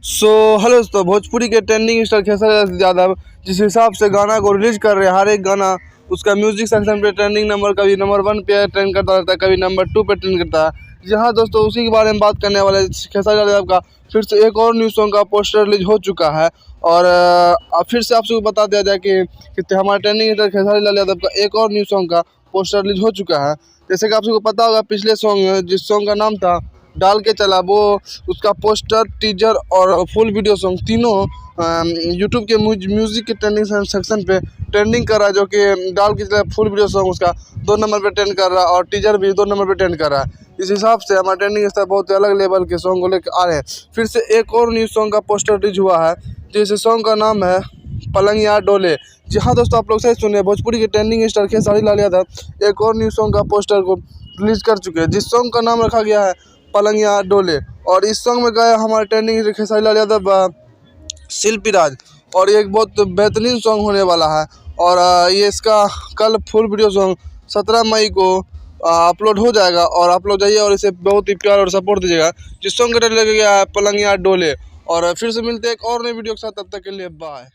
So hello दोस्तों, भोजपुरी के trending star Khesari Yadav जिस हिसाब से गाना को रिलीज कर रहे हैं, हर एक गाना उसका म्यूजिक सेक्शन पे ट्रेंडिंग नंबर कभी नंबर 1 पे ट्रेंड करता रहता है, कभी नंबर 2 पे ट्रेंड करता है। यहाँ दोस्तों उसी के बारे में बात करने वाले खेसारी यादव का फिर से एक और न्यू सॉन्ग का पोस्टर रिलीज हो चुका है। और फिर से आप सबको बता दिया जाए कि हमारे ट्रेंडिंग स्टार खेसारी यादव का एक और न्यू सॉन्ग का पोस्टर रिलीज हो चुका है। जैसे कि आप सबको पता होगा, पिछले सॉन्ग जिस सॉन्ग का नाम था डाल के चला, वो उसका पोस्टर, टीजर और फुल वीडियो सॉन्ग तीनों यूट्यूब के म्यूजिक के ट्रेंडिंग सेक्शन पे ट्रेंडिंग कर रहा है। जो कि डाल के चला फुल वीडियो सॉन्ग उसका 2 नंबर पे ट्रेंड कर रहा है और टीजर भी 2 नंबर पे ट्रेंड कर रहा है। इस हिसाब से हमारा ट्रेंडिंग स्टार बहुत अलग लेवल के सॉन्ग को लेकर आ रहे हैं। फिर से एक और न्यू सॉन्ग का पोस्टर रिलीज हुआ है, जिस सॉन्ग का नाम है पलंगिया डोले। जी हाँ दोस्तों, आप लोग सही सुने, भोजपुरी के ट्रेंडिंग स्टार खेसारी लाल यादव एक और न्यू सॉन्ग का पोस्टर को रिलीज कर चुके हैं, जिस सॉन्ग का नाम रखा गया है पलंगिया डोले। और इस सॉन्ग में गाया हमारे ट्रेंडिंग खेसारी लाल यादव, शिल्पी राज। और ये एक बहुत बेहतरीन सॉन्ग होने वाला है। और ये इसका कल फुल वीडियो सॉन्ग 17 मई को अपलोड हो जाएगा। और आप लोग जाइए और इसे बहुत ही प्यार और सपोर्ट दीजिएगा। जिस सॉन्ग का टाइटल लग गया है पलंगिया डोले। और फिर से मिलते हैं एक और नई वीडियो के साथ, तब तक के लिए बाय।